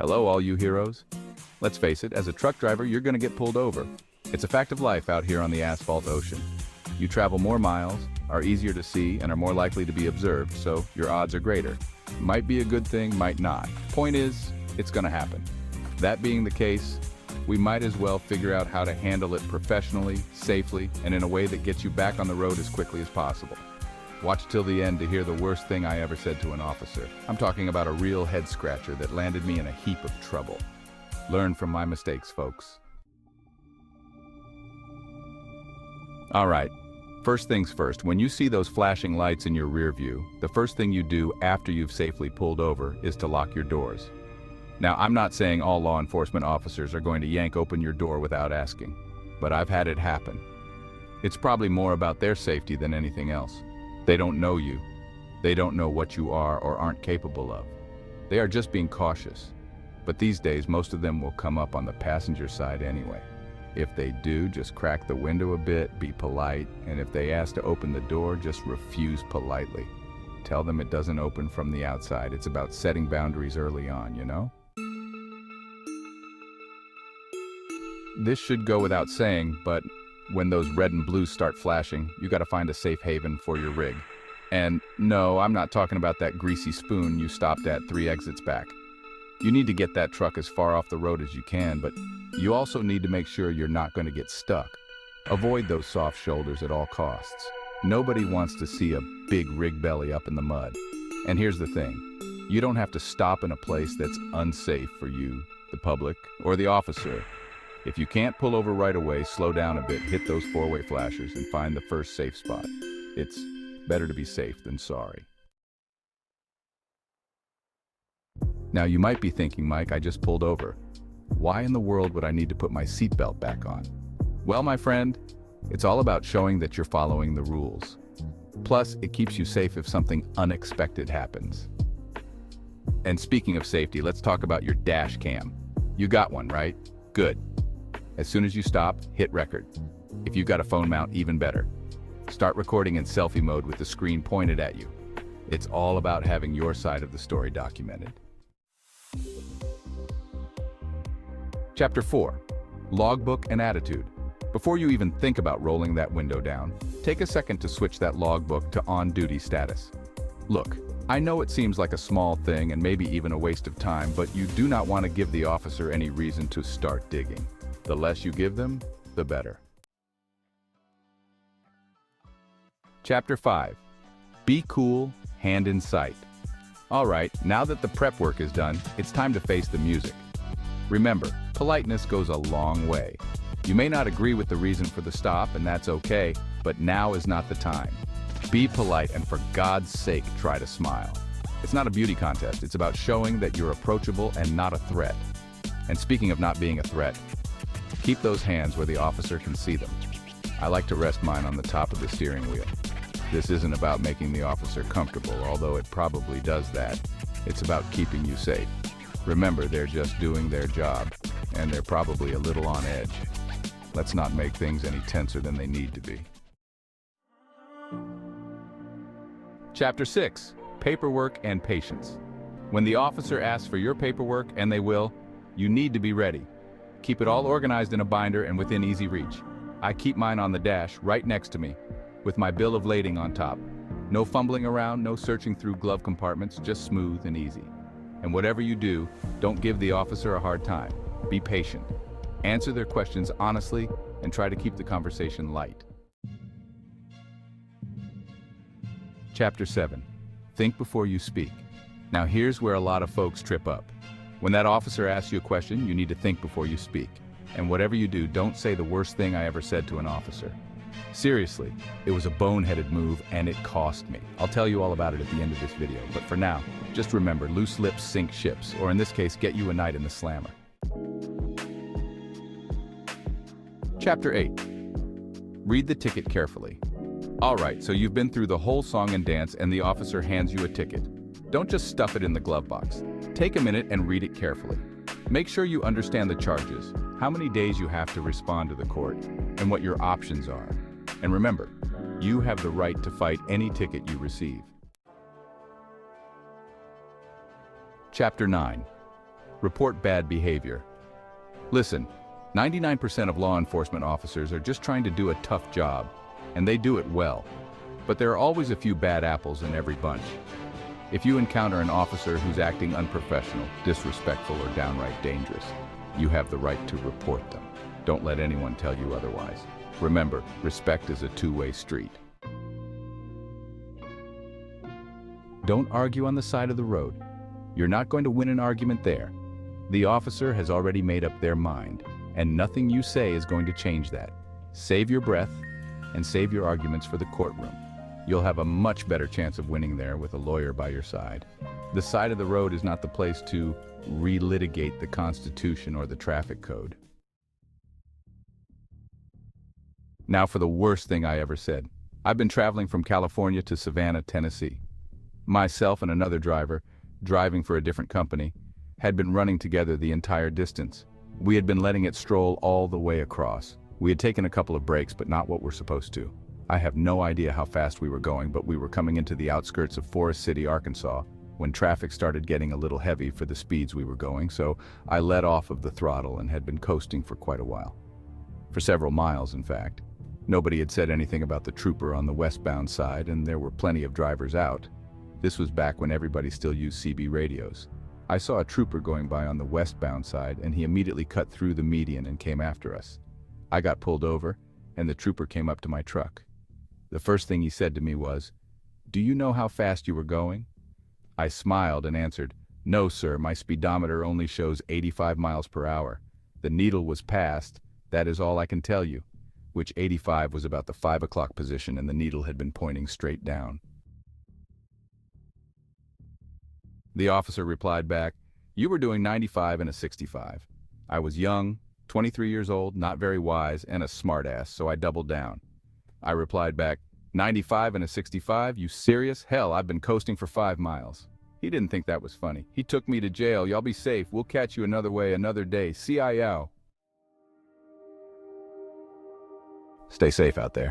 Hello, all you heroes. Let's face it, as a truck driver, you're going to get pulled over. It's a fact of life out here on the asphalt ocean. You travel more miles, are easier to see, and are more likely to be observed, so your odds are greater. Might be a good thing, might not. Point is, it's going to happen. That being the case, we might as well figure out how to handle it professionally, safely, and in a way that gets you back on the road as quickly as possible. Watch till the end to hear the worst thing I ever said to an officer. I'm talking about a real head-scratcher that landed me in a heap of trouble. Learn from my mistakes, folks. All right, first things first, when you see those flashing lights in your rear view, the first thing you do after you've safely pulled over is to lock your doors. Now, I'm not saying all law enforcement officers are going to yank open your door without asking, but I've had it happen. It's probably more about their safety than anything else. They don't know you. They don't know what you are or aren't capable of. They are just being cautious. But these days, most of them will come up on the passenger side anyway. If they do, just crack the window a bit, be polite, and if they ask to open the door, just refuse politely. Tell them it doesn't open from the outside. It's about setting boundaries early on, you know? This should go without saying, but when those red and blues start flashing, you gotta find a safe haven for your rig. And no, I'm not talking about that greasy spoon you stopped at 3 exits back. You need to get that truck as far off the road as you can, but you also need to make sure you're not going to get stuck. Avoid those soft shoulders at all costs. Nobody wants to see a big rig belly up in the mud. And here's the thing, you don't have to stop in a place that's unsafe for you, the public, or the officer. If you can't pull over right away, slow down a bit, hit those 4-way flashers, and find the first safe spot. It's better to be safe than sorry. Now you might be thinking, Mike, I just pulled over. Why in the world would I need to put my seatbelt back on? Well, my friend, it's all about showing that you're following the rules. Plus, it keeps you safe if something unexpected happens. And speaking of safety, let's talk about your dash cam. You got one, right? Good. As soon as you stop, hit record. If you've got a phone mount, even better. Start recording in selfie mode with the screen pointed at you. It's all about having your side of the story documented. Chapter 4. Logbook and Attitude. Before you even think about rolling that window down, take a second to switch that logbook to on-duty status. Look, I know it seems like a small thing and maybe even a waste of time, but you do not want to give the officer any reason to start digging. The less you give them, the better. Chapter 5. Be cool, hand in sight. All right, now that the prep work is done, it's time to face the music. Remember, politeness goes a long way. You may not agree with the reason for the stop, and that's okay, but now is not the time. Be polite, and for God's sake, try to smile. It's not a beauty contest, it's about showing that you're approachable and not a threat. And speaking of not being a threat, keep those hands where the officer can see them. I like to rest mine on the top of the steering wheel. This isn't about making the officer comfortable, although it probably does that. It's about keeping you safe. Remember, they're just doing their job, and they're probably a little on edge. Let's not make things any tenser than they need to be. Chapter 6. Paperwork and Patience. When the officer asks for your paperwork, and they will, you need to be ready. Keep it all organized in a binder and within easy reach. I keep mine on the dash right next to me, with my bill of lading on top. No fumbling around, no searching through glove compartments, just smooth and easy. And whatever you do, don't give the officer a hard time. Be patient. Answer their questions honestly and try to keep the conversation light. Chapter 7. Think before you speak. Now here's where a lot of folks trip up. When that officer asks you a question, you need to think before you speak. And whatever you do, don't say the worst thing I ever said to an officer. Seriously, it was a boneheaded move and it cost me. I'll tell you all about it at the end of this video, but for now, just remember, loose lips sink ships, or in this case, get you a night in the slammer. Chapter 8. Read the ticket carefully. All right, so you've been through the whole song and dance and the officer hands you a ticket. Don't just stuff it in the glove box. Take a minute and read it carefully. Make sure you understand the charges, how many days you have to respond to the court, and what your options are. And remember, you have the right to fight any ticket you receive. Chapter 9. Report bad behavior. Listen, 99% of law enforcement officers are just trying to do a tough job, and they do it well. But there are always a few bad apples in every bunch. If you encounter an officer who's acting unprofessional, disrespectful, or downright dangerous, you have the right to report them. Don't let anyone tell you otherwise. Remember, respect is a two-way street. Don't argue on the side of the road. You're not going to win an argument there. The officer has already made up their mind, and nothing you say is going to change that. Save your breath and save your arguments for the courtroom. You'll have a much better chance of winning there with a lawyer by your side. The side of the road is not the place to relitigate the Constitution or the traffic code. Now for the worst thing I ever said. I've been traveling from California to Savannah, Tennessee. Myself and another driver, driving for a different company, had been running together the entire distance. We had been letting it stroll all the way across. We had taken a couple of breaks, but not what we're supposed to. I have no idea how fast we were going, but we were coming into the outskirts of Forest City, Arkansas, when traffic started getting a little heavy for the speeds we were going, so I let off of the throttle and had been coasting for quite a while. For several miles, in fact. Nobody had said anything about the trooper on the westbound side, and there were plenty of drivers out. This was back when everybody still used CB radios. I saw a trooper going by on the westbound side, and he immediately cut through the median and came after us. I got pulled over, and the trooper came up to my truck. The first thing he said to me was, "Do you know how fast you were going?" I smiled and answered, "No, sir, my speedometer only shows 85 miles per hour. The needle was past, that is all I can tell you," which 85 was about the 5 o'clock position and the needle had been pointing straight down. The officer replied back, "You were doing 95 and a 65. I was young, 23 years old, not very wise, and a smartass, so I doubled down. I replied back, 95 and a 65? You serious? Hell, I've been coasting for 5 miles. He didn't think that was funny. He took me to jail. Y'all be safe. We'll catch you another way, another day. See-ya. Stay safe out there.